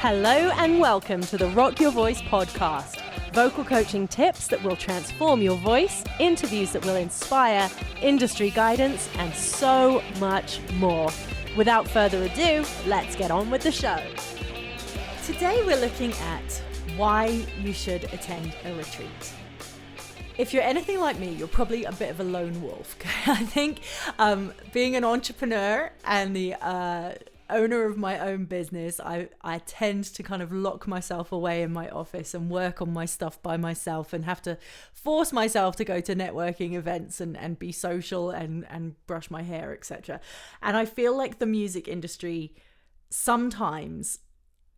Hello and welcome to the Rock Your Voice podcast. Vocal coaching tips that will transform your voice, interviews that will inspire, industry guidance, and so much more. Without further ado, let's get on with the show. Today we're looking at why you should attend a retreat. If you're anything like me, you're probably a bit of a lone wolf. I think being an entrepreneur and the owner of my own business, I tend to kind of lock myself away in my office and work on my stuff by myself and have to force myself to go to networking events and be social and brush my hair, etc. And I feel like the music industry sometimes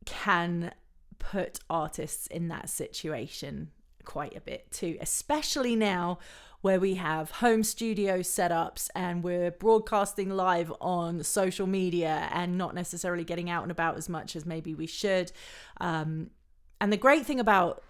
can put artists in that situation quite a bit too, especially now where we have home studio setups and we're broadcasting live on social media and not necessarily getting out and about as much as maybe we should. And the great thing about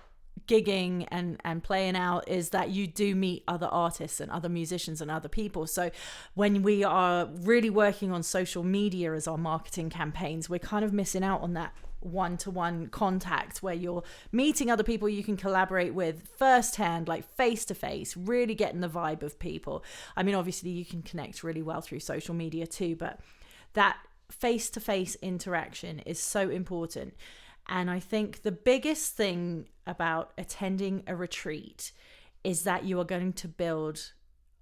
gigging and playing out is that you do meet other artists and other musicians and other people. So when we are really working on social media as our marketing campaigns, we're kind of missing out on that one-to-one contact where you're meeting other people you can collaborate with firsthand, like face-to-face, really getting the vibe of people. I mean, obviously you can connect really well through social media too, but that face-to-face interaction is so important. And I think the biggest thing about attending a retreat is that you are going to build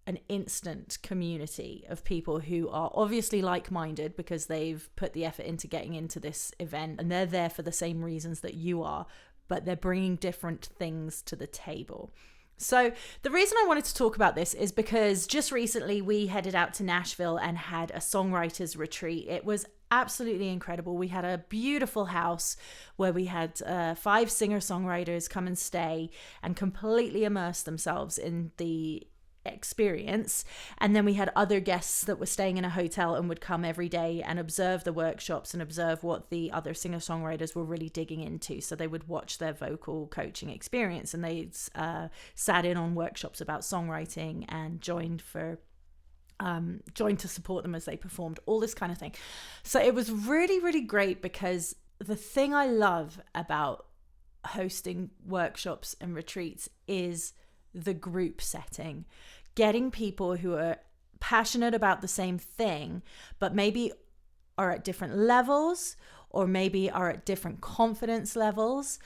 an instant community of people who are obviously like-minded because they've put the effort into getting into this event and they're there for the same reasons that you are, but they're bringing different things to the table. So the reason I wanted to talk about this is because just recently we headed out to Nashville and had a songwriters retreat. It was absolutely incredible. We had a beautiful house where we had 5 singer-songwriters come and stay and completely immerse themselves in the experience. And then we had other guests that were staying in a hotel and would come every day and observe the workshops and observe what the other singer-songwriters were really digging into. So they would watch their vocal coaching experience and they sat in on workshops about songwriting and joined to support them as they performed, all this kind of thing. So it was really, really great because the thing I love about hosting workshops and retreats is the group setting, getting people who are passionate about the same thing, but maybe are at different levels or maybe are at different confidence levels.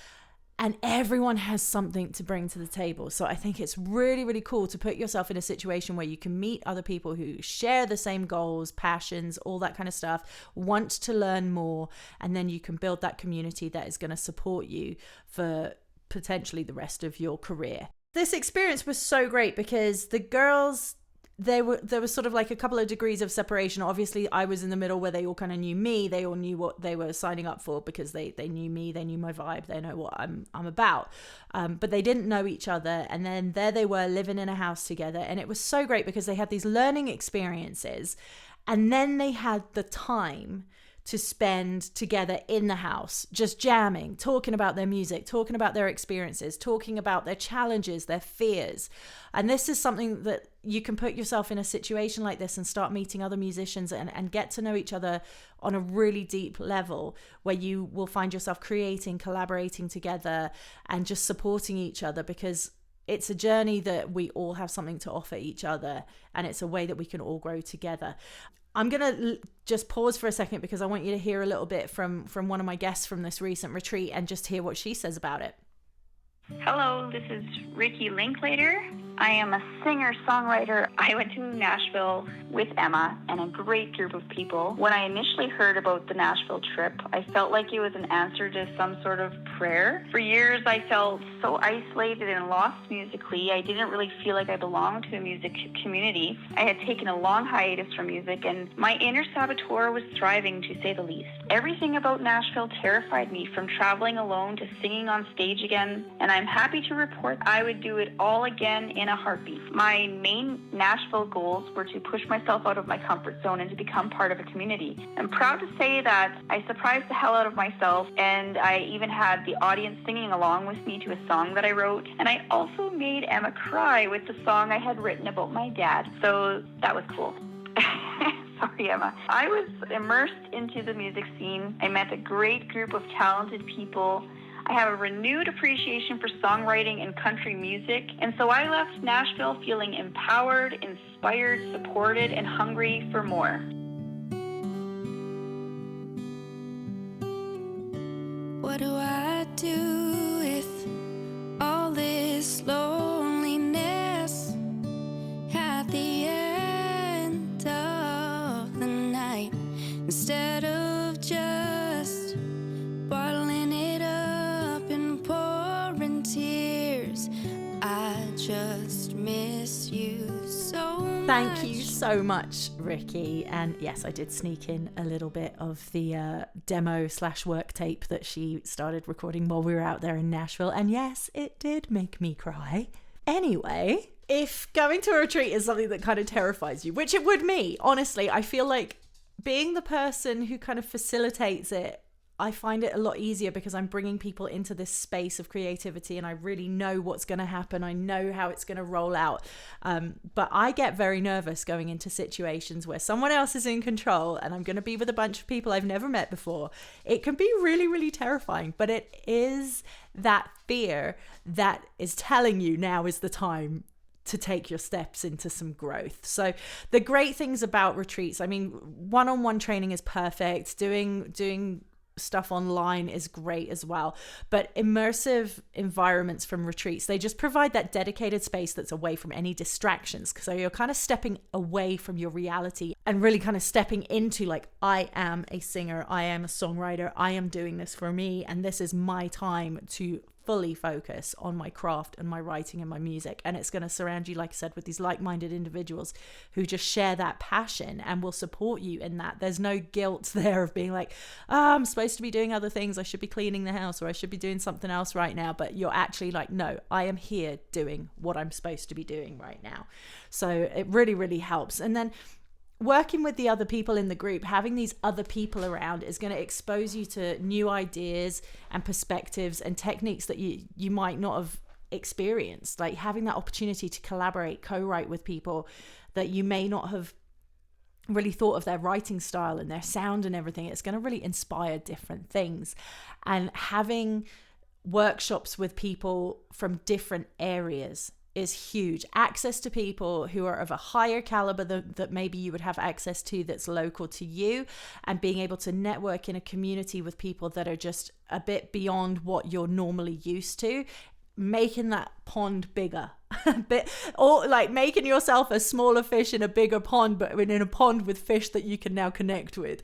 And everyone has something to bring to the table. So I think it's really, really cool to put yourself in a situation where you can meet other people who share the same goals, passions, all that kind of stuff, want to learn more, and then you can build that community that is going to support you for potentially the rest of your career. This experience was so great because the girls, there was sort of like a couple of degrees of separation. Obviously, I was in the middle where they all kind of knew me. They all knew what they were signing up for because they knew me, they knew my vibe, they know what I'm about. But they didn't know each other. And then there they were living in a house together. And it was so great because they had these learning experiences. And then they had the time to spend together in the house, just jamming, talking about their music, talking about their experiences, talking about their challenges, their fears. And this is something that you can put yourself in a situation like this and start meeting other musicians and get to know each other on a really deep level where you will find yourself creating, collaborating together and just supporting each other because it's a journey that we all have something to offer each other and it's a way that we can all grow together. I'm going to just pause for a second because I want you to hear a little bit from one of my guests from this recent retreat and just hear what she says about it. Hello, this is Ricky Linklater. I am a singer-songwriter. I went to Nashville with Emma and a great group of people. When I initially heard about the Nashville trip, I felt like it was an answer to some sort of prayer. For years, I felt so isolated and lost musically. I didn't really feel like I belonged to a music community. I had taken a long hiatus from music, and my inner saboteur was thriving, to say the least. Everything about Nashville terrified me, from traveling alone to singing on stage again, and I'm happy to report I would do it all again in a heartbeat. My main Nashville goals were to push myself out of my comfort zone and to become part of a community. I'm proud to say that I surprised the hell out of myself, and I even had the audience singing along with me to a song that I wrote, and I also made Emma cry with the song I had written about my dad, so that was cool. Sorry, Emma. I was immersed into the music scene. I met a great group of talented people. I have a renewed appreciation for songwriting and country music, and so I left Nashville feeling empowered, inspired, supported, and hungry for more. What do I do with all this loneliness at the end of the night? Instead of just bottling it up and pouring tears, I just miss you so much. Thank you so much, Ricky. And yes, I did sneak in a little bit of the demo/work tape that she started recording while we were out there in Nashville. And yes, it did make me cry. Anyway, if going to a retreat is something that kind of terrifies you, which it would me, honestly, I feel like being the person who kind of facilitates it, I find it a lot easier because I'm bringing people into this space of creativity and I really know what's going to happen. I know how it's going to roll out. But I get very nervous going into situations where someone else is in control and I'm going to be with a bunch of people I've never met before. It can be really, really terrifying, but it is that fear that is telling you now is the time to take your steps into some growth. So the great things about retreats, I mean, one-on-one training is perfect. Doing stuff online is great as well, but immersive environments from retreats, they just provide that dedicated space that's away from any distractions. So you're kind of stepping away from your reality and really kind of stepping into like, I am a singer, I am a songwriter, I am doing this for me, and this is my time to fully focus on my craft and my writing and my music. And it's going to surround you, like I said, with these like-minded individuals who just share that passion and will support you in that. There's no guilt there of being like, I'm supposed to be doing other things, I should be cleaning the house, or I should be doing something else right now. But you're actually like, no, I am here doing what I'm supposed to be doing right now. So it really, really helps. And then working with the other people in the group, having these other people around is going to expose you to new ideas and perspectives and techniques that you might not have experienced. Like having that opportunity to collaborate, co-write with people that you may not have really thought of their writing style and their sound and everything. It's going to really inspire different things. And having workshops with people from different areas is huge. Access to people who are of a higher caliber that maybe you would have access to that's local to you, and being able to network in a community with people that are just a bit beyond what you're normally used to, making that pond bigger or like making yourself a smaller fish in a bigger pond, but in a pond with fish that you can now connect with.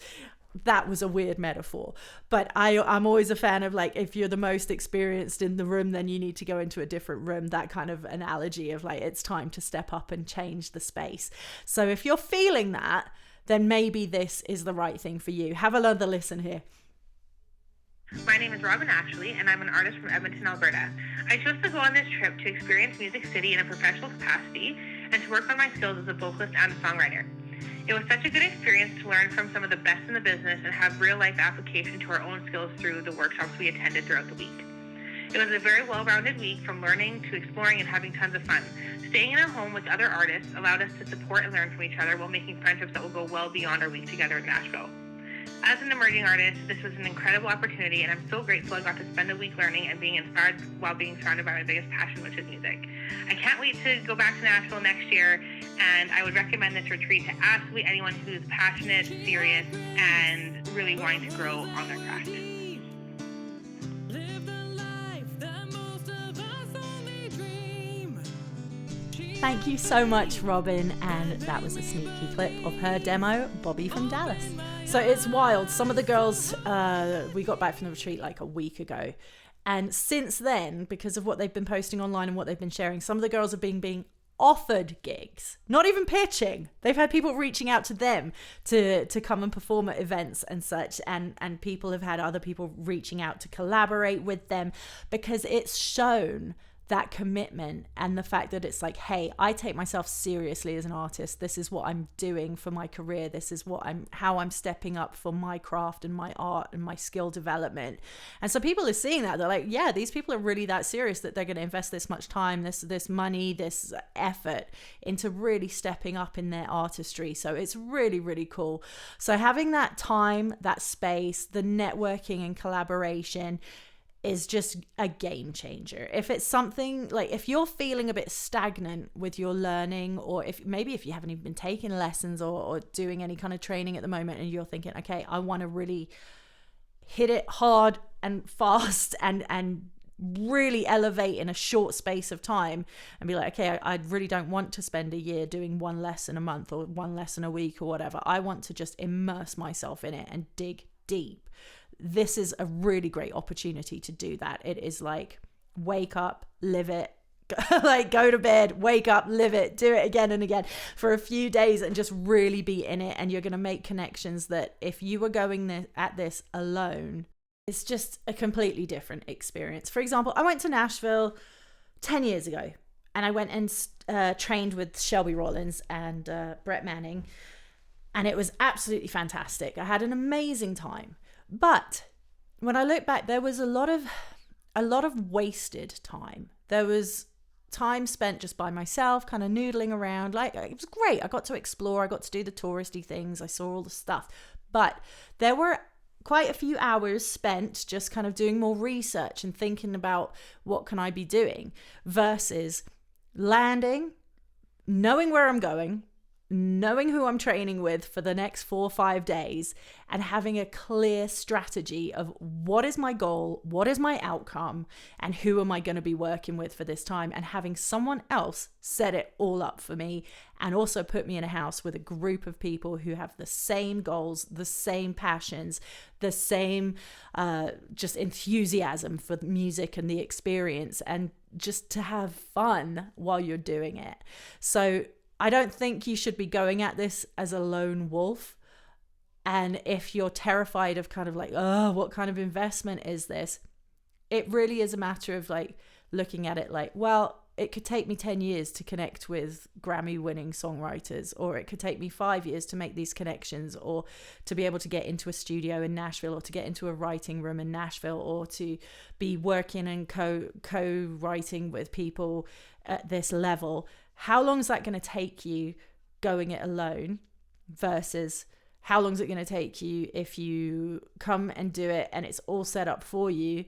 That was a weird metaphor, but I'm always a fan of like, if you're the most experienced in the room, then you need to go into a different room. That kind of analogy of like, it's time to step up and change the space. So if you're feeling that, then maybe this is the right thing for you. Have another listen here. My name is Robin Ashley, and I'm an artist from Edmonton, Alberta. I chose to go on this trip to experience Music City in a professional capacity and to work on my skills as a vocalist and a songwriter. It was such a good experience to learn from some of the best in the business and have real-life application to our own skills through the workshops we attended throughout the week. It was a very well-rounded week, from learning to exploring and having tons of fun. Staying in a home with other artists allowed us to support and learn from each other while making friendships that will go well beyond our week together in Nashville. As an emerging artist, this was an incredible opportunity, and I'm so grateful I got to spend a week learning and being inspired while being surrounded by my biggest passion, which is music. I can't wait to go back to Nashville next year, and I would recommend this retreat to absolutely anyone who's passionate, serious, and really wanting to grow on their craft. Thank you so much, Robin. And that was a sneaky clip of her demo, Bobby from Dallas. So it's wild. Some of the girls, we got back from the retreat like a week ago. And since then, because of what they've been posting online and what they've been sharing, some of the girls are being offered gigs, not even pitching. They've had people reaching out to them to come and perform at events and such. And people have had other people reaching out to collaborate with them, because it's shown that commitment and the fact that it's like, hey, I take myself seriously as an artist. This is what I'm doing for my career. This is how I'm stepping up for my craft and my art and my skill development. And so people are seeing that. They're like, yeah, these people are really that serious that they're going to invest this much time, this money, this effort into really stepping up in their artistry. So it's really, really cool. So having that time, that space, the networking and collaboration is just a game changer. If it's something like, if you're feeling a bit stagnant with your learning, or if you haven't even been taking lessons or doing any kind of training at the moment, and you're thinking, okay, I want to really hit it hard and fast and really elevate in a short space of time, and be like, okay, I really don't want to spend a year doing one lesson a month or one lesson a week or whatever. I want to just immerse myself in it and dig deep. This is a really great opportunity to do that. It is like, wake up, live it, like go to bed, wake up, live it, do it again and again for a few days and just really be in it. And you're going to make connections that if you were going at this alone, it's just a completely different experience. For example, I went to Nashville 10 years ago and I went and trained with Shelby Rollins and Brett Manning. And it was absolutely fantastic. I had an amazing time. But when I look back, there was a lot of wasted time. There was time spent just by myself, kind of noodling around. Like, it was great. I got to explore. I got to do the touristy things. I saw all the stuff. But there were quite a few hours spent just kind of doing more research and thinking about what can I be doing, versus landing, knowing where I'm going, knowing who I'm training with for the next 4 or 5 days, and having a clear strategy of what is my goal, what is my outcome, and who am I going to be working with for this time, and having someone else set it all up for me, and also put me in a house with a group of people who have the same goals, the same passions, the same just enthusiasm for music and the experience, and just to have fun while you're doing it. So I don't think you should be going at this as a lone wolf. And if you're terrified of kind of like, oh, what kind of investment is this? It really is a matter of like looking at it like, well, it could take me 10 years to connect with Grammy-winning songwriters, or it could take me 5 years to make these connections, or to be able to get into a studio in Nashville, or to get into a writing room in Nashville, or to be working and co-writing with people at this level. How long is that going to take you going it alone, versus how long is it going to take you if you come and do it and it's all set up for you,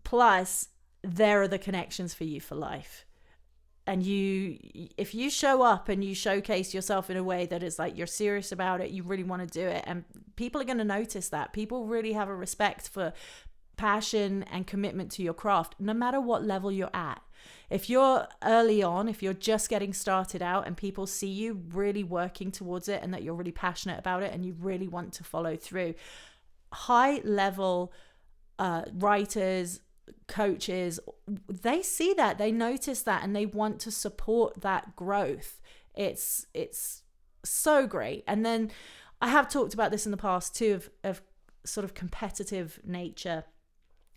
plus there are the connections for you for life. And if you show up and you showcase yourself in a way that is like, you're serious about it, you really want to do it, and people are going to notice that. People really have a respect for passion and commitment to your craft, no matter what level you're at. If you're early on, if you're just getting started out and people see you really working towards it and that you're really passionate about it and you really want to follow through, high level writers, coaches, they see that, they notice that, and they want to support that growth. It's so great. And then I have talked about this in the past too, of sort of competitive nature.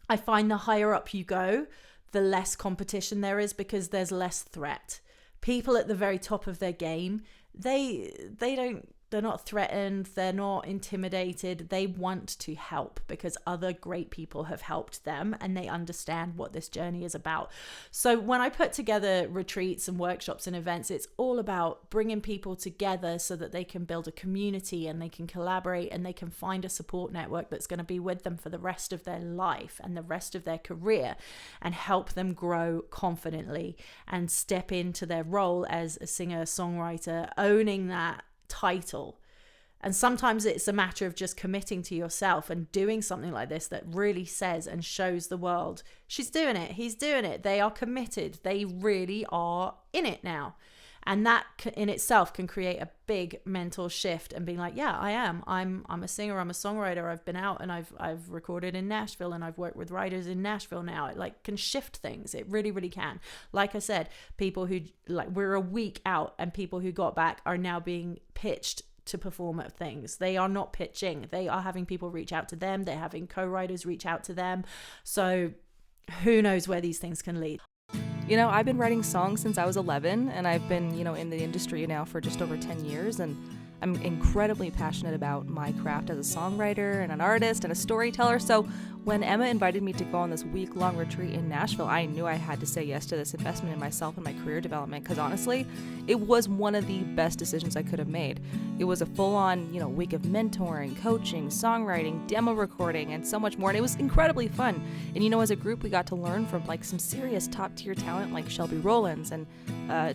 I find the higher up you go, the less competition there is, because there's less threat. People at the very top of their game, they're not threatened, they're not intimidated. They want to help because other great people have helped them and they understand what this journey is about. So when I put together retreats and workshops and events, it's all about bringing people together so that they can build a community and they can collaborate and they can find a support network that's going to be with them for the rest of their life and the rest of their career, and help them grow confidently and step into their role as a singer, songwriter, owning that title. And sometimes it's a matter of just committing to yourself and doing something like this that really says and shows the world, she's doing it, he's doing it, they are committed, they really are in it now. And that in itself can create a big mental shift and being like, yeah, I am. I'm a singer, I'm a songwriter, I've been out and I've recorded in Nashville and I've worked with writers in Nashville now. It like can shift things. It really, really can. Like I said, people who like we're a week out and people who got back are now being pitched to perform at things. They are not pitching. They are having people reach out to them. They're having co-writers reach out to them. So who knows where these things can lead. You know, I've been writing songs since I was 11, and I've been, in the industry now for just over 10 years, and I'm incredibly passionate about my craft as a songwriter and an artist and a storyteller. So when Emma invited me to go on this week-long retreat in Nashville, I knew I had to say yes to this investment in myself and my career development, because honestly, it was one of the best decisions I could have made. It was a full-on, week of mentoring, coaching, songwriting, demo recording, and so much more, and it was incredibly fun. And as a group, we got to learn from some serious top-tier talent like Shelby Rollins and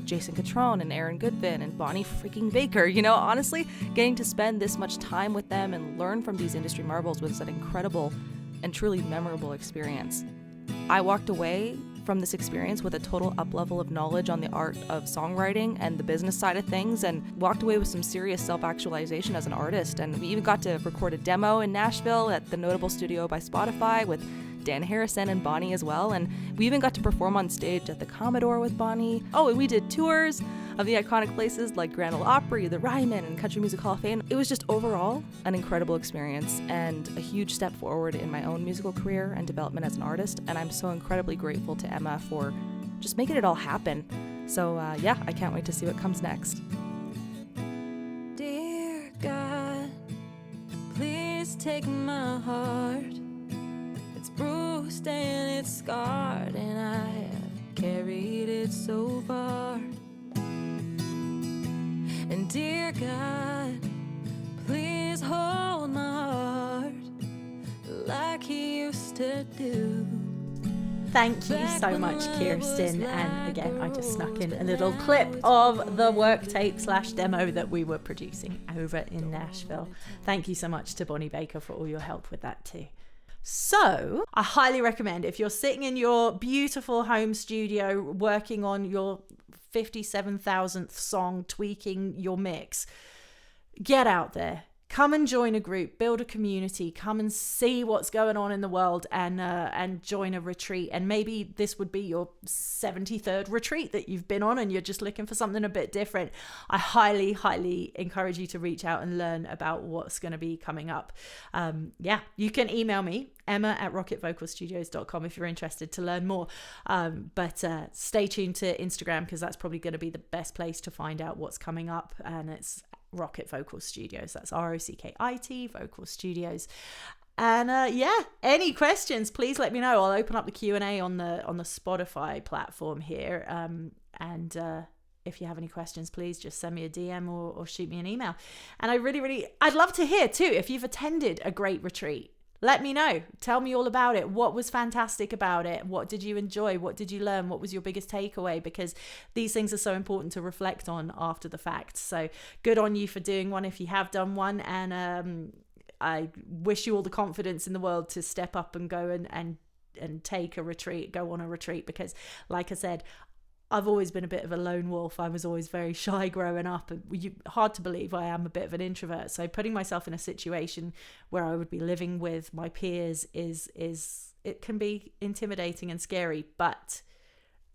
Jason Catrone and Aaron Goodvin and Bonnie freaking Baker. Honestly, getting to spend this much time with them and learn from these industry marvels was an incredible and truly memorable experience. I walked away from this experience with a total up level of knowledge on the art of songwriting and the business side of things, and walked away with some serious self-actualization as an artist. And we even got to record a demo in Nashville at the Notable Studio by Spotify with Dan Harrison and Bonnie as well, and we even got to perform on stage at the Commodore with Bonnie. Oh, and we did tours of the iconic places like Grand Ole Opry, the Ryman, and Country Music Hall of Fame. It was just overall an incredible experience and a huge step forward in my own musical career and development as an artist, and I'm so incredibly grateful to Emma for just making it all happen. So I can't wait to see what comes next. Dear God, please take my heart. It's bruised and it's scarred, and I have carried it so far. And dear God, please hold my heart like He used to do. Thank you so much, Kirsten. And again, I just snuck in a little clip of the work tape / demo that we were producing over in Nashville. Thank you so much to Bonnie Baker for all your help with that too. So I highly recommend, if you're sitting in your beautiful home studio working on your 57,000th song, tweaking your mix, get out there. Come and join a group, build a community, come and see what's going on in the world, and join a retreat. And maybe this would be your 73rd retreat that you've been on and you're just looking for something a bit different. I highly, highly encourage you to reach out and learn about what's going to be coming up. You can email me, emma@rocketvocalstudios.com, if you're interested to learn more. But stay tuned to Instagram, because that's probably going to be the best place to find out what's coming up. And it's Rocket Vocal Studios. That's ROCKIT Vocal Studios. And any questions, please let me know. I'll open up the Q&A on the Spotify platform here. And if you have any questions, please just send me a DM or shoot me an email. And I'd love to hear too, if you've attended a great retreat. Let me know. Tell me all about it. What was fantastic about it? What did you enjoy? What did you learn? What was your biggest takeaway? Because these things are so important to reflect on after the fact. So good on you for doing one if you have done one. And I wish you all the confidence in the world to step up and go and take a retreat, go on a retreat. Because like I said, I've always been a bit of a lone wolf. I was always very shy growing up, and hard to believe I am a bit of an introvert. So putting myself in a situation where I would be living with my peers is it can be intimidating and scary, but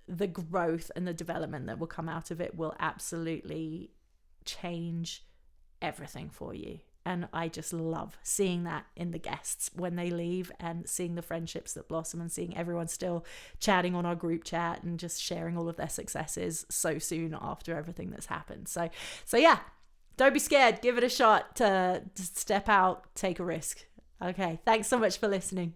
the growth and the development that will come out of it will absolutely change everything for you. And I just love seeing that in the guests when they leave, and seeing the friendships that blossom, and seeing everyone still chatting on our group chat and just sharing all of their successes so soon after everything that's happened. So yeah, don't be scared. Give it a shot to step out, take a risk. Okay, thanks so much for listening.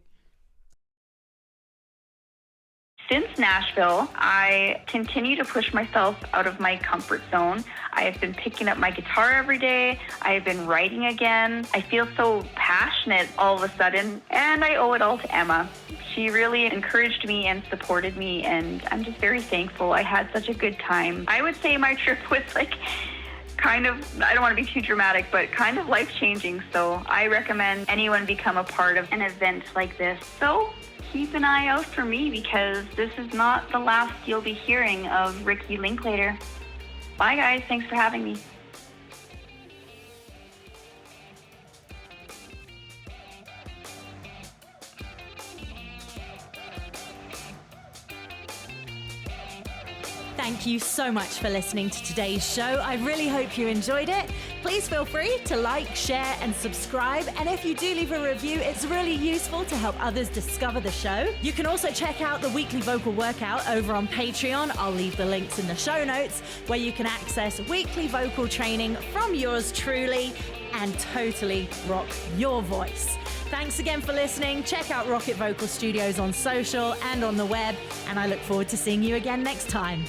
Since Nashville, I continue to push myself out of my comfort zone. I have been picking up my guitar every day. I have been writing again. I feel so passionate all of a sudden, and I owe it all to Emma. She really encouraged me and supported me, and I'm just very thankful. I had such a good time. I would say my trip was kind of, I don't want to be too dramatic, but kind of life-changing. So I recommend anyone become a part of an event like this. So keep an eye out for me, because this is not the last you'll be hearing of Ricky Linklater. Bye guys, thanks for having me. Thank you so much for listening to today's show. I really hope you enjoyed it. Please feel free to like, share, and subscribe. And if you do leave a review, it's really useful to help others discover the show. You can also check out the weekly vocal workout over on Patreon. I'll leave the links in the show notes, where you can access weekly vocal training from yours truly and totally rock your voice. Thanks again for listening. Check out Rocket Vocal Studios on social and on the web, and I look forward to seeing you again next time.